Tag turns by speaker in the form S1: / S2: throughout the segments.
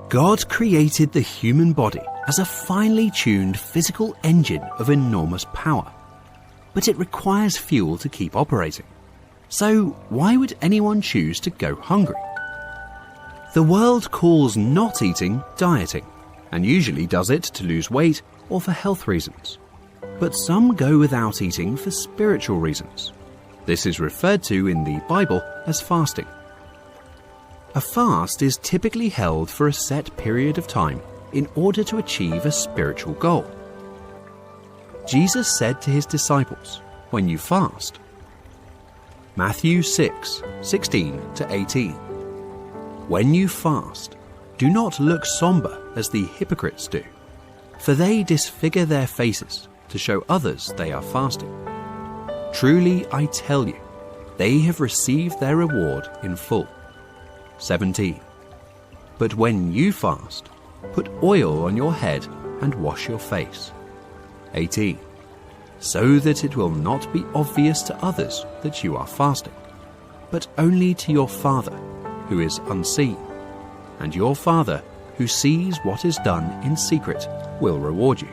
S1: God created the human body as a finely tuned physical engine of enormous power, but it requires fuel to keep operating. So why would anyone choose to go hungry? The world calls not eating dieting, and usually does it to lose weight or for health reasons. But some go without eating for spiritual reasons. This is referred to in the Bible as fasting. A fast is typically held for a set period of time in order to achieve a spiritual goal. Jesus said to his disciples, "When you fast," Matthew 6:16-18, "When you fast, do not look somber as the hypocrites do, for they disfigure their faces to show others they are fasting. Truly I tell you, they have received their reward in full." 17, "But when you fast, put oil on your head and wash your face." 18, "So that it will not be obvious to others that you are fasting, but only to your Father who is unseen, and your Father who sees what is done in secret will reward you."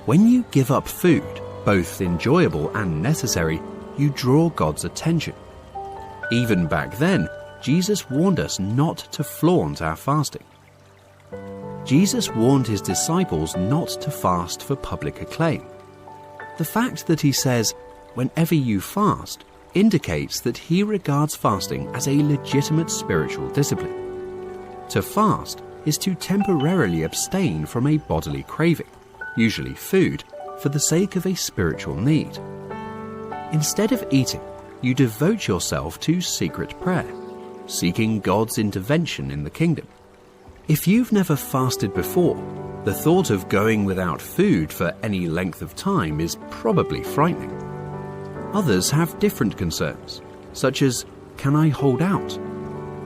S1: When you give up food, both enjoyable and necessary, you draw God's attention. Even back then, Jesus warned us not to flaunt our fasting. Jesus warned his disciples not to fast for public acclaim. The fact that he says, "Whenever you fast," indicates that he regards fasting as a legitimate spiritual discipline. To fast is to temporarily abstain from a bodily craving, usually food, for the sake of a spiritual need. Instead of eating, you devote yourself to secret prayer, seeking God's intervention in the kingdom. If you've never fasted before, the thought of going without food for any length of time is probably frightening. Others have different concerns, such as, "Can I hold out?"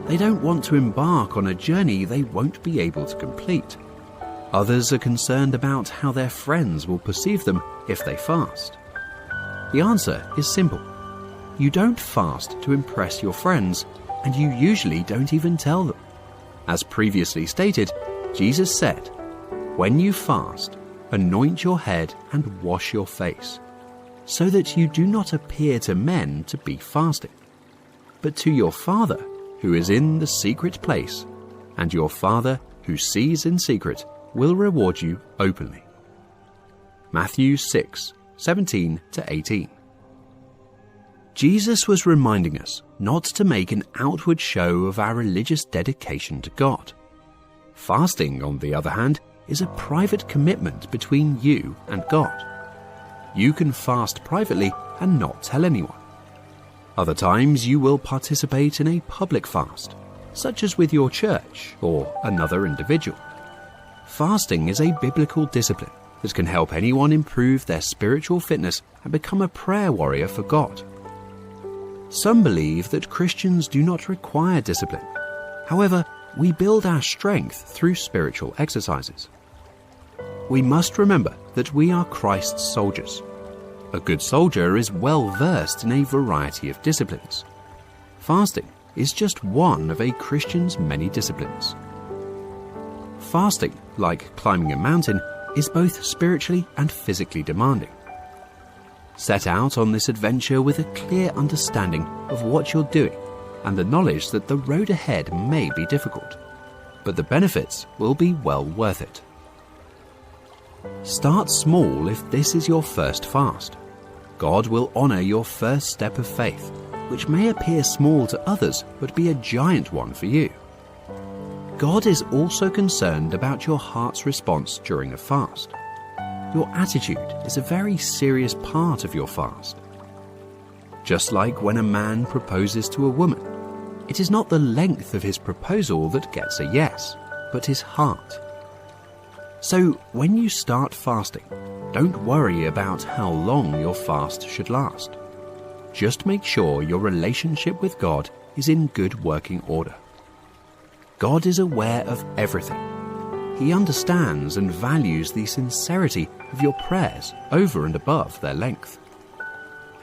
S1: They don't want to embark on a journey they won't be able to complete. Others are concerned about how their friends will perceive them if they fast. The answer is simple. You don't fast to impress your friends, and you usually don't even tell them. As previously stated, Jesus said, "When you fast, anoint your head and wash your face, so that you do not appear to men to be fasting, but to your Father who is in the secret place, and your Father who sees in secret will reward you openly." Matthew 6:17-18. Jesus was reminding us not to make an outward show of our religious dedication to God. Fasting, on the other hand, is a private commitment between you and God. You can fast privately and not tell anyone. Other times you will participate in a public fast, such as with your church or another individual. Fasting is a biblical discipline that can help anyone improve their spiritual fitness and become a prayer warrior for God. Some believe that Christians do not require discipline. However, we build our strength through spiritual exercises. We must remember that we are Christ's soldiers. A good soldier is well versed in a variety of disciplines. Fasting is just one of a Christian's many disciplines. Fasting, like climbing a mountain, is both spiritually and physically demanding. Set out on this adventure with a clear understanding of what you're doing and the knowledge that the road ahead may be difficult, but the benefits will be well worth it. Start small if this is your first fast. God will honor your first step of faith, which may appear small to others but be a giant one for you. God is also concerned about your heart's response during a fast. Your attitude is a very serious part of your fast. Just like when a man proposes to a woman, it is not the length of his proposal that gets a yes, but his heart. So when you start fasting, don't worry about how long your fast should last. Just make sure your relationship with God is in good working order. God is aware of everything. He understands and values the sincerity of your prayers over and above their length.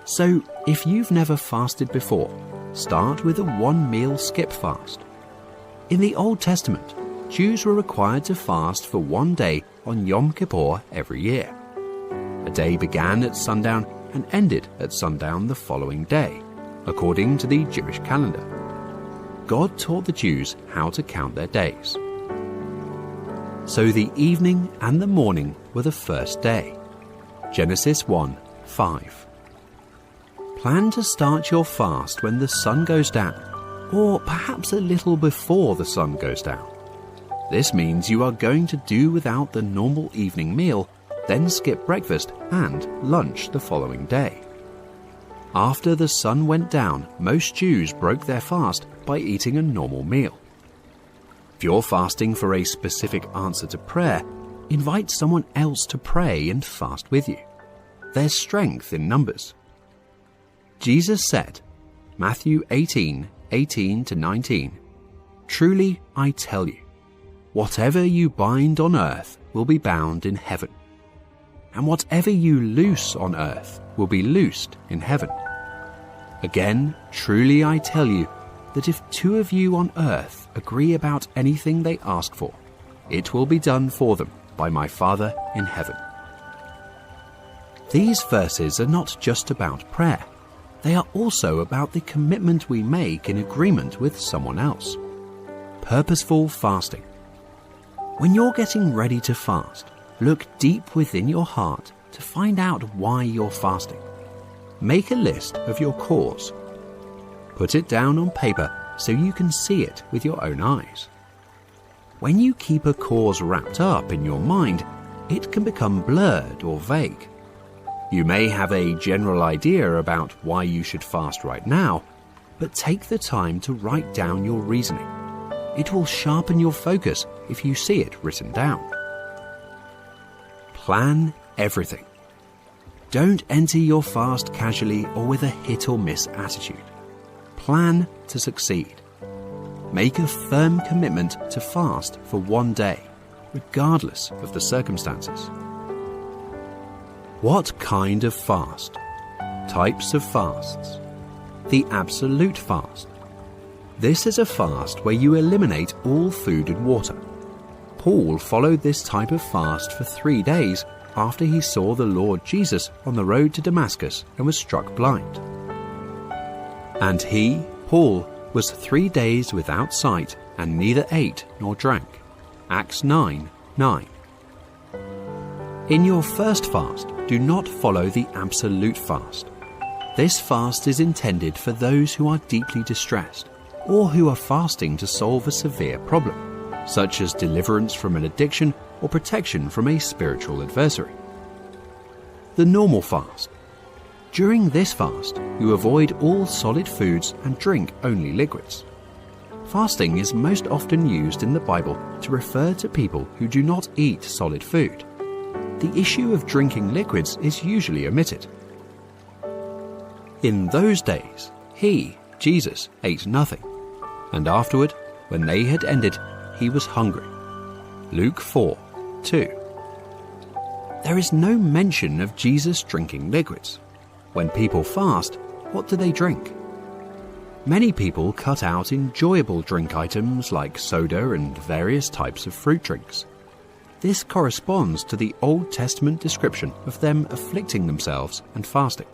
S1: So, if you've never fasted before, start with a one-meal skip fast. In the Old Testament, Jews were required to fast for 1 day on Yom Kippur every year. A day began at sundown and ended at sundown the following day, according to the Jewish calendar. God taught the Jews how to count their days. So the evening and the morning were the first day. Genesis 1:5. Plan to start your fast when the sun goes down, or perhaps a little before the sun goes down. This means you are going to do without the normal evening meal, then skip breakfast and lunch the following day. After the sun went down, most Jews broke their fast by eating a normal meal. If you're fasting for a specific answer to prayer, invite someone else to pray and fast with you. There's strength in numbers. Jesus said, Matthew 18:18-19, "Truly I tell you, whatever you bind on earth will be bound in heaven, and whatever you loose on earth will be loosed in heaven. Again, truly I tell you, that if 2 of you on earth agree about anything they ask for, it will be done for them by my Father in heaven." These verses are not just about prayer. They are also about the commitment we make in agreement with someone else. Purposeful fasting. When you're getting ready to fast, look deep within your heart to find out why you're fasting. Make a list of your cause. Put it down on paper so you can see it with your own eyes. When you keep a cause wrapped up in your mind, it can become blurred or vague. You may have a general idea about why you should fast right now, but take the time to write down your reasoning. It will sharpen your focus if you see it written down. Plan everything. Don't enter your fast casually or with a hit or miss attitude. Plan to succeed. Make a firm commitment to fast for 1 day, regardless of the circumstances. What kind of fast? Types of fasts. The absolute fast. This is a fast where you eliminate all food and water. Paul followed this type of fast for 3 days after he saw the Lord Jesus on the road to Damascus and was struck blind. And he, Paul, was 3 days without sight and neither ate nor drank. Acts 9:9. In your first fast, do not follow the absolute fast. This fast is intended for those who are deeply distressed or who are fasting to solve a severe problem, such as deliverance from an addiction or protection from a spiritual adversary. The normal fast. During this fast, you avoid all solid foods and drink only liquids. Fasting is most often used in the Bible to refer to people who do not eat solid food. The issue of drinking liquids is usually omitted. In those days, he, Jesus, ate nothing, and afterward, when they had ended, he was hungry. Luke 4:2. There is no mention of Jesus drinking liquids. When people fast, what do they drink? Many people cut out enjoyable drink items like soda and various types of fruit drinks. This corresponds to the Old Testament description of them afflicting themselves and fasting.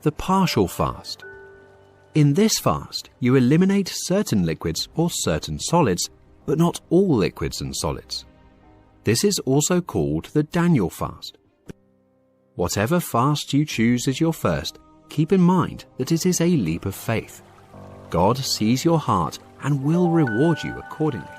S1: The partial fast. In this fast, you eliminate certain liquids or certain solids, but not all liquids and solids. This is also called the Daniel fast. Whatever fast you choose as your first, keep in mind that it is a leap of faith. God sees your heart and will reward you accordingly.